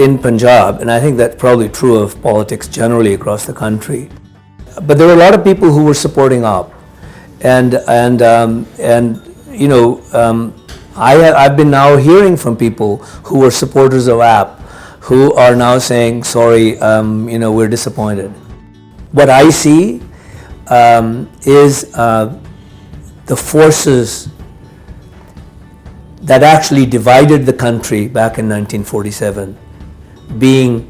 in Punjab, and I think that's probably true of politics generally across the country, but there were a lot of people who were supporting AAP, and you know, I've been now hearing from people who were supporters of AAP who are now saying, sorry, you know, we're disappointed. What I see is the forces that actually divided the country back in 1947 being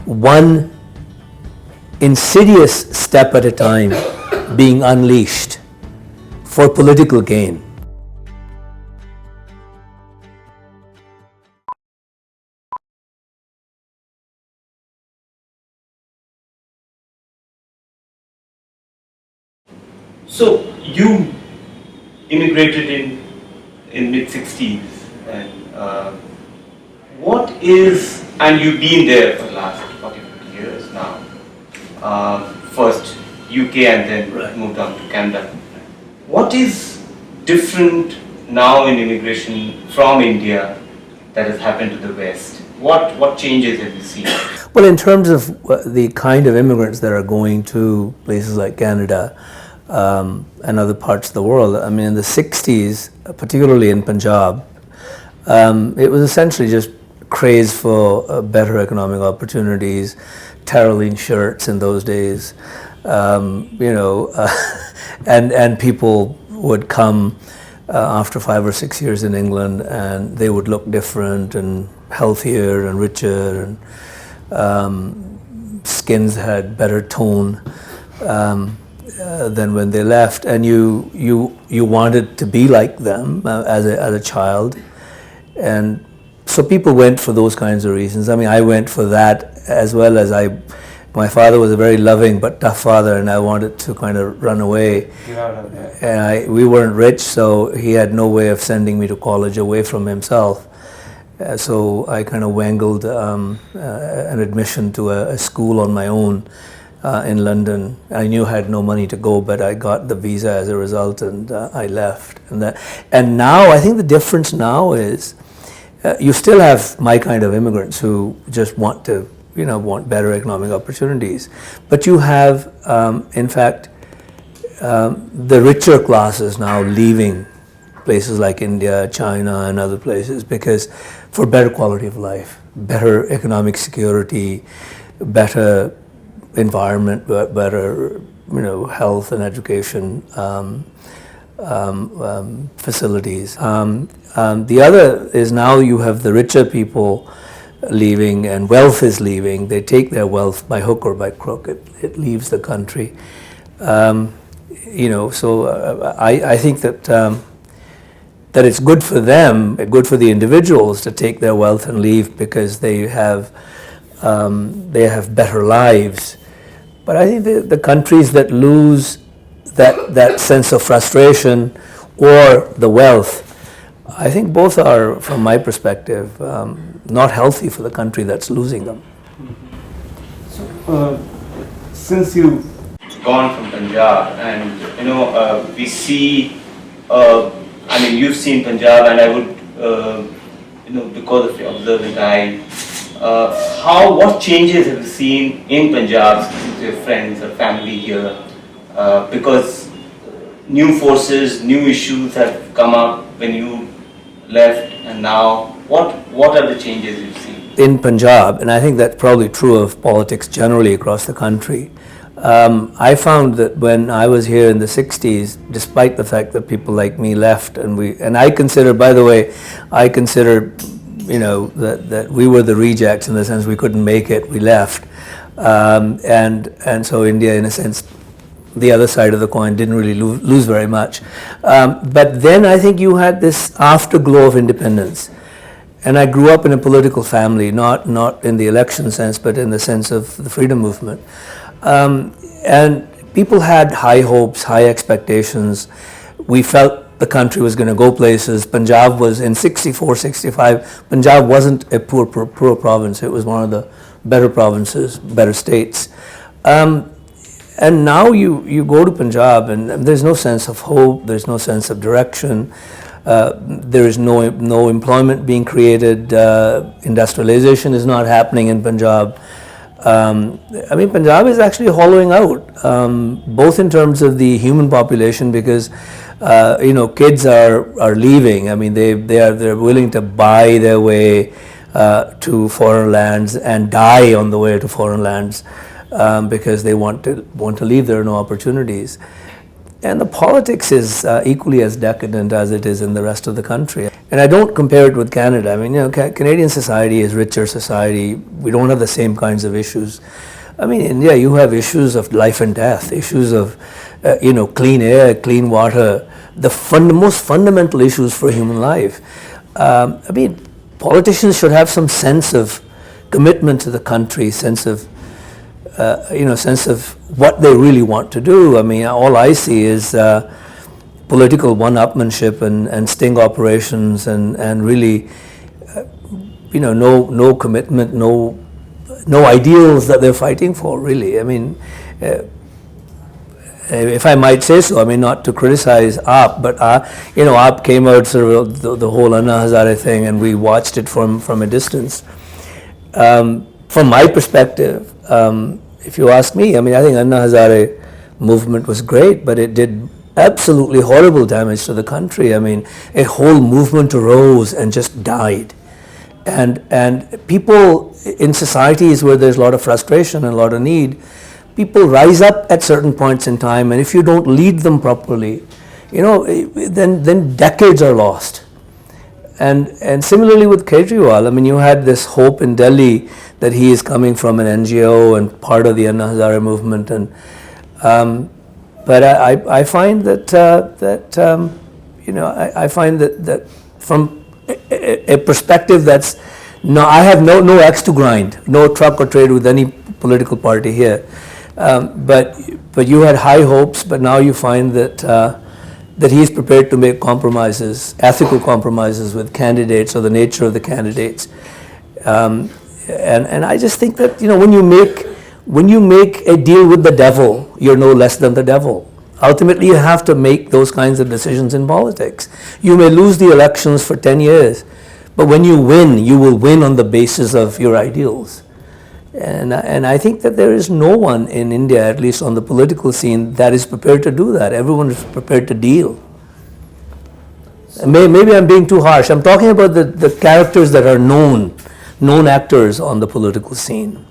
one insidious step at a time being unleashed for political gain. So you immigrated in mid-60s, and what is, and you've been there for the last 40, 50 years now, first UK and then moved on to Canada. What is different now in immigration from India that has happened to the West? What changes have you seen? Well, in terms of the kind of immigrants that are going to places like Canada, and other parts of the world. I mean, in the 60s, particularly in Punjab, it was essentially just craze for better economic opportunities, Tyrolean shirts in those days, you know, and people would come after 5 or 6 years in England, and they would look different and healthier and richer, and skins had better tone. Than when they left, and you wanted to be like them as a child, and so people went for those kinds of reasons. I mean, I went for that as well as my father was a very loving but tough father, and I wanted to kind of run away. And we weren't rich, so he had no way of sending me to college away from himself. So I kind of wangled an admission to a school on my own. In London. I knew I had no money to go, but I got the visa as a result, and I left. And now I think the difference now is you still have my kind of immigrants who just want to, you know, want better economic opportunities, but you have, in fact, the richer classes now leaving places like India, China, and other places because for better quality of life, better economic security, better environment, better, you know, health and education facilities. The other is now you have the richer people leaving, and wealth is leaving. They take their wealth by hook or by crook. It leaves the country. You know, so I think that that it's good for them, good for the individuals to take their wealth and leave because they have better lives. But I think the countries that lose that sense of frustration or the wealth, I think both are, from my perspective, not healthy for the country that's losing them. So, since you've gone from Punjab, and you know, we see, I mean, you've seen Punjab, and I would, you know, because of your observant eye, what changes have you seen in Punjab with your friends or family here? Because new forces, new issues have come up when you left, and now what are the changes you've seen? In Punjab, and I think that's probably true of politics generally across the country, I found that when I was here in the 60s, despite the fact that people like me left, and I consider, by the way, you know, that we were the rejects in the sense we couldn't make it, we left. And so India, in a sense, the other side of the coin, didn't really lose very much. But then I think you had this afterglow of independence. And I grew up in a political family, not in the election sense, but in the sense of the freedom movement. And people had high hopes, high expectations. We felt the country was going to go places. Punjab was in 64, 65. Punjab wasn't a poor province. It was one of the better provinces, better states. And now you go to Punjab and there's no sense of hope, there's no sense of direction. There is no employment being created. Industrialization is not happening in Punjab. I mean, Punjab is actually hollowing out, both in terms of the human population, because kids are leaving. I mean, they're willing to buy their way to foreign lands and die on the way to foreign lands because they want to leave. There are no opportunities. And the politics is equally as decadent as it is in the rest of the country. And I don't compare it with Canada. I mean, Canadian society is richer society. We don't have the same kinds of issues. I mean, India, you have issues of life and death, issues of, clean air, clean water, the most fundamental issues for human life. I mean, politicians should have some sense of commitment to the country, sense of what they really want to do. I mean, all I see is political one-upmanship and sting operations and really, no commitment, no ideals that they're fighting for, really. I mean, if I might say so, I mean, not to criticize AAP, but AAP came out sort of the whole Anna Hazare thing, and we watched it from a distance. From my perspective, if you ask me, I mean, I think Anna Hazare movement was great, but it did absolutely horrible damage to the country. I mean, a whole movement arose and just died. And people in societies where there's a lot of frustration and a lot of need, people rise up at certain points in time, and if you don't lead them properly, then decades are lost. And similarly with Kejriwal, I mean, you had this hope in Delhi that he is coming from an NGO and part of the Anna Hazare movement, but I find that I find that from a perspective that's I have no axe to grind, no truck or trade with any political party here, but you had high hopes, but now you find that he is prepared to make compromises, ethical compromises with candidates or the nature of the candidates. And I just think that when you make a deal with the devil, you're no less than the devil. Ultimately, you have to make those kinds of decisions in politics. You may lose the elections for 10 years, but when you win, you will win on the basis of your ideals. And I think that there is no one in India, at least on the political scene, that is prepared to do that. Everyone is prepared to deal. Maybe I'm being too harsh. I'm talking about the characters that are known actors on the political scene.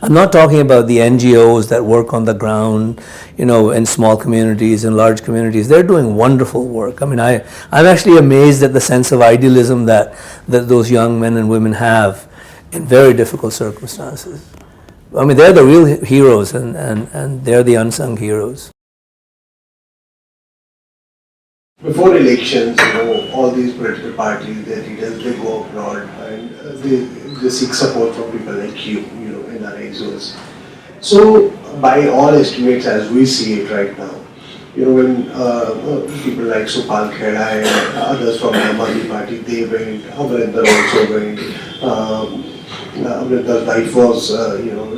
I'm not talking about the NGOs that work on the ground, in small communities and large communities. They're doing wonderful work. I mean, I'm actually amazed at the sense of idealism that those young men and women have in very difficult circumstances. I mean, they're the real heroes, and they're the unsung heroes. Before elections, all these political parties, their leaders, they go abroad and they seek support from people like you, NRIs. So, by all estimates, as we see it right now, when people like Supal Kheda and others from the Aam Aadmi Party, they went, Amrinder also went, Amrinder's wife was,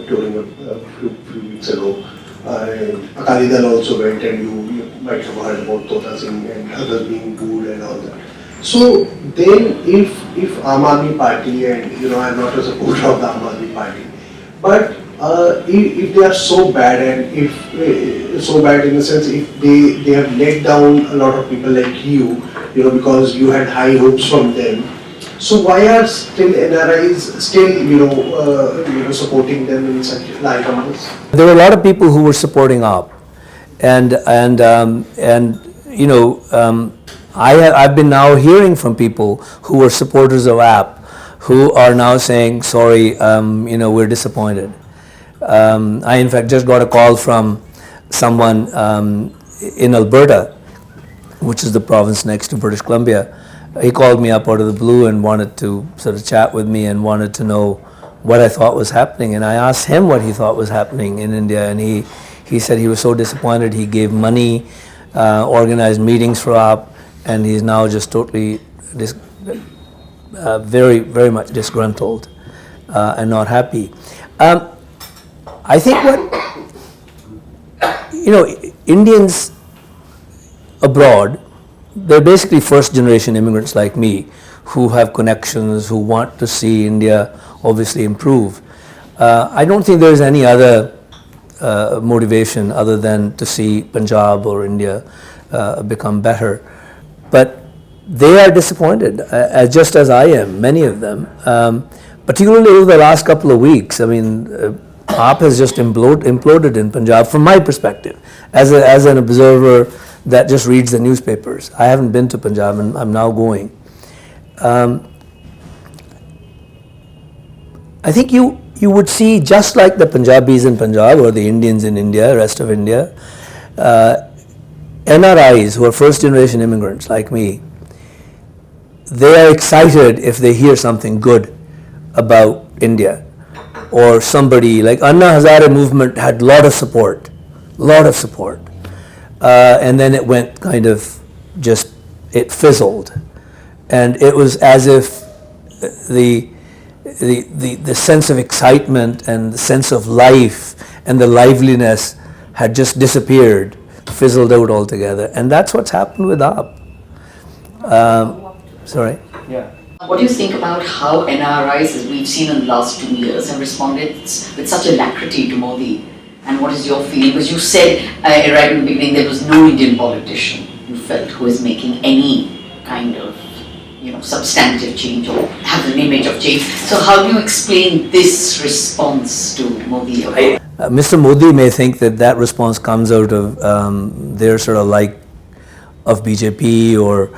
touring a few weeks ago, and Akali Dal also went, and you might have heard about Tota Singh and others being booed and all that. So then if Aam Aadmi Party, and I'm not a supporter of the Aam Aadmi Party, but if they are so bad, and if so bad in the sense if they have let down a lot of people like you, because you had high hopes from them, so why are still NRIs still supporting them in such large numbers? There were a lot of people who were supporting AAP, and I've been now hearing from people who were supporters of AAP who are now saying, sorry, we're disappointed. I in fact just got a call from someone in Alberta, which is the province next to British Columbia. He called me up out of the blue and wanted to sort of chat with me and wanted to know what I thought was happening. And I asked him what he thought was happening in India, and he said he was so disappointed. He gave money, organized meetings for AAP, and he's now just totally very, very much disgruntled and not happy. I think what Indians abroad they're basically first generation immigrants like me who have connections, who want to see India obviously improve. I don't think there's any other motivation other than to see Punjab or India become better. But they are disappointed, just as I am, many of them. Particularly over the last couple of weeks. I mean, AAP has just imploded in Punjab from my perspective, as an observer that just reads the newspapers. I haven't been to Punjab and I'm now going. I think you would see, just like the Punjabis in Punjab or the Indians in India, rest of India, NRIs who are first generation immigrants like me, they are excited if they hear something good about India. Or somebody like Anna Hazare movement had a lot of support. And then it went kind of just, it fizzled. And it was as if the sense of excitement and the sense of life and the liveliness had just disappeared, fizzled out altogether. And that's what's happened with AAP. Sorry? Yeah. What do you think about how NRIs, as we've seen in the last 2 years, have responded with such alacrity to Modi? And what is your feeling? Because you said right in the beginning there was no Indian politician you felt who is making any kind of substantive change or have an image of change. So how do you explain this response to Modi? Mr. Modi may think that response comes out of their sort of like of BJP or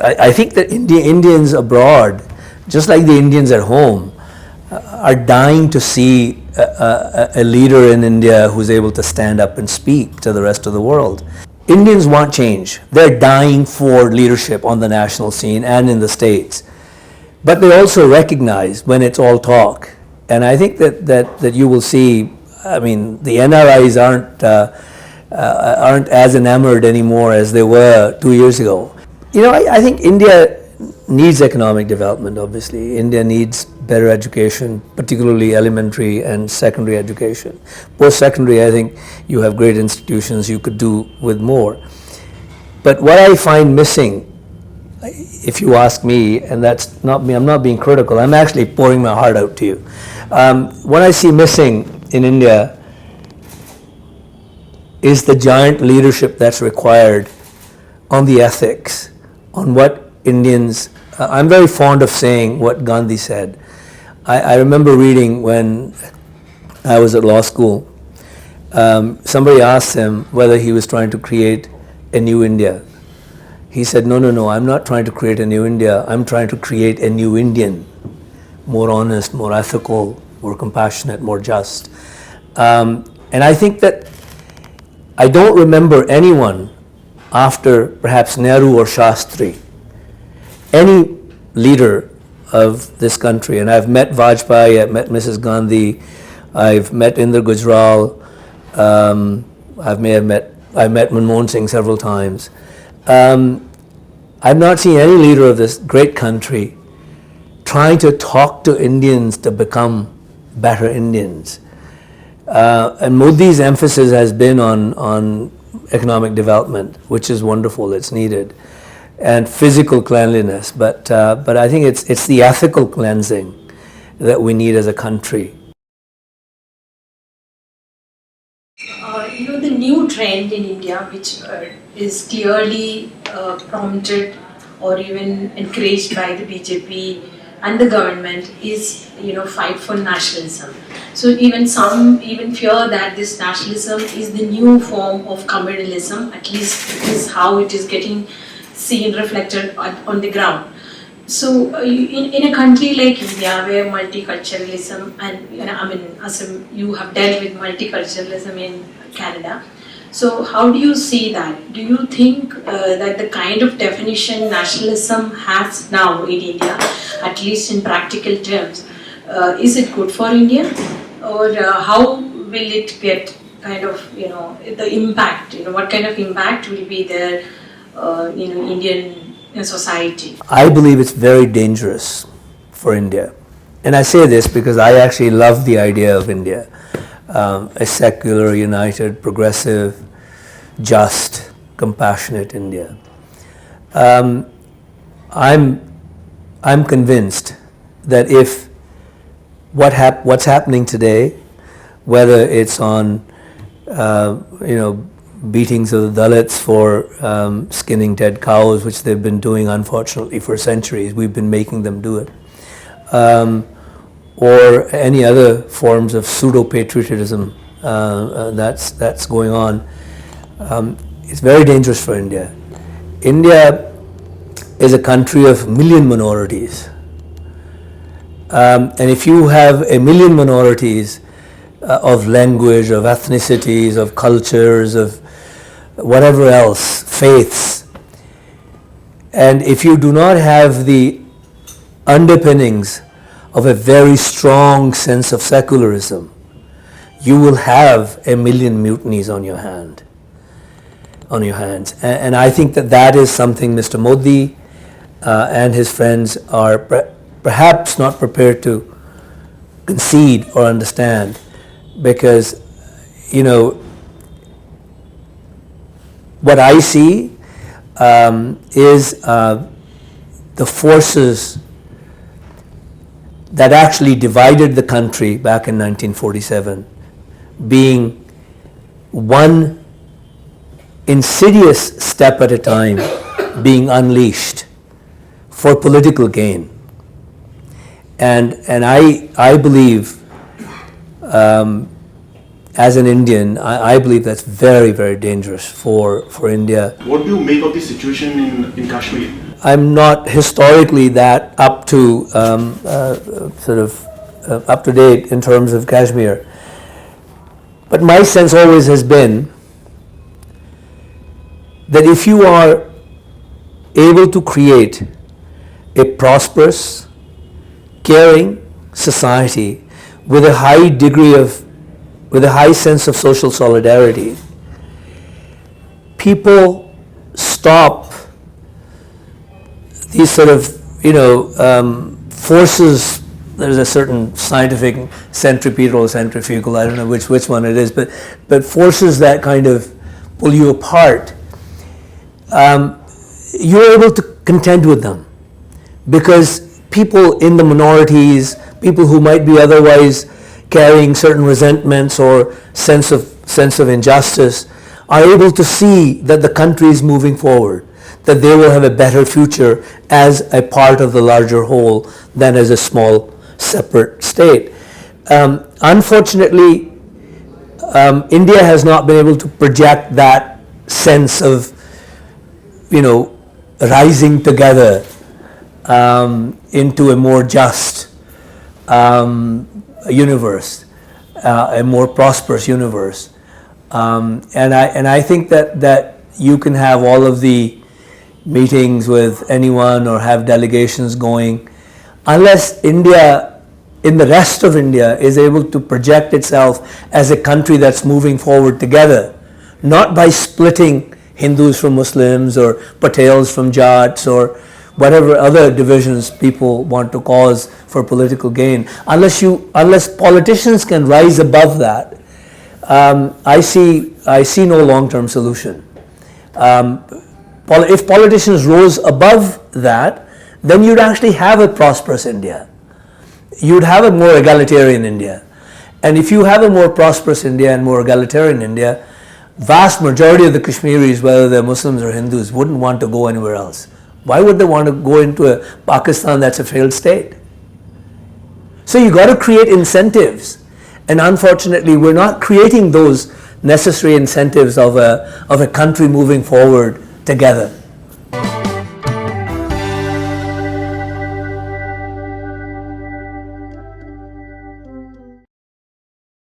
I think that Indians abroad, just like the Indians at home, are dying to see a leader in India who's able to stand up and speak to the rest of the world. Indians want change. They're dying for leadership on the national scene and in the States. But they also recognize when it's all talk. And I think that you will see, I mean, the NRIs aren't as enamored anymore as they were 2 years ago. I think India needs economic development, obviously. India needs better education, particularly elementary and secondary education. Post-secondary, I think you have great institutions, you could do with more. But what I find missing, if you ask me, and that's not me, I'm not being critical, I'm actually pouring my heart out to you. What I see missing in India is the giant leadership that's required on the ethics, on what Indians, I'm very fond of saying what Gandhi said. I remember reading when I was at law school, somebody asked him whether he was trying to create a new India. He said, no, I'm not trying to create a new India, I'm trying to create a new Indian, more honest, more ethical, more compassionate, more just. And I think that I don't remember anyone after perhaps Nehru or Shastri, any leader of this country, and I've met Vajpayee, I've met Mrs. Gandhi, I've met Inder Gujral, I've met Manmohan Singh several times. I've not seen any leader of this great country trying to talk to Indians to become better Indians. And Modi's emphasis has been on economic development, which is wonderful, it's needed, and physical cleanliness. But I think it's the ethical cleansing that we need as a country. The new trend in India, which is clearly prompted or even encouraged by the BJP and the government, is fight for nationalism. So some fear that this nationalism is the new form of communalism. At least this is how it is getting seen reflected on the ground. So in a country like India, where multiculturalism and you have dealt with multiculturalism in Canada. So how do you see that? Do you think that the kind of definition nationalism has now in India, at least in practical terms, is it good for India? Or how will it get kind of, the impact, what kind of impact will be there in Indian society? I believe it's very dangerous for India. And I say this because I actually love the idea of India. A secular, united, progressive, just compassionate India. I'm convinced that if what's happening today, whether it's on beatings of the Dalits for skinning dead cows, which they've been doing unfortunately for centuries, we've been making them do it, or any other forms of pseudo-patriotism that's going on, it's very dangerous for India. India is a country of million minorities. And if you have a million minorities of language, of ethnicities, of cultures, of whatever else, faiths, and if you do not have the underpinnings of a very strong sense of secularism, you will have a million mutinies on your hands. And I think that is something Mr. Modi and his friends are perhaps not prepared to concede or understand, because what I see is the forces that actually divided the country back in 1947 being one insidious step at a time being unleashed for political gain. And I believe, as an Indian, I believe that's very, very dangerous for India. What do you make of the situation in Kashmir? I'm not historically that up to up to date in terms of Kashmir, but my sense always has been that if you are able to create a prosperous, caring society with a high sense of social solidarity, people stop these sort of forces. There's a certain scientific centrifugal, I don't know which one it is, but forces that kind of pull you apart. You're able to contend with them, because people in the minorities, people who might be otherwise carrying certain resentments or sense of injustice, are able to see that the country is moving forward, that they will have a better future as a part of the larger whole than as a small separate state. Unfortunately, India has not been able to project that sense of rising together into a more just universe, a more prosperous universe. And I think that you can have all of the meetings with anyone or have delegations going, unless India, in the rest of India, is able to project itself as a country that's moving forward together, not by splitting Hindus from Muslims or Patels from Jats or whatever other divisions people want to cause for political gain. Unless politicians can rise above that, I see no long-term solution. If politicians rose above that, then you'd actually have a prosperous India. You'd have a more egalitarian India. And if you have a more prosperous India and more egalitarian India, vast majority of the Kashmiris, whether they're Muslims or Hindus, wouldn't want to go anywhere else. Why would they want to go into a Pakistan that's a failed state? So you got to create incentives. And unfortunately, we're not creating those necessary incentives of a country moving forward together.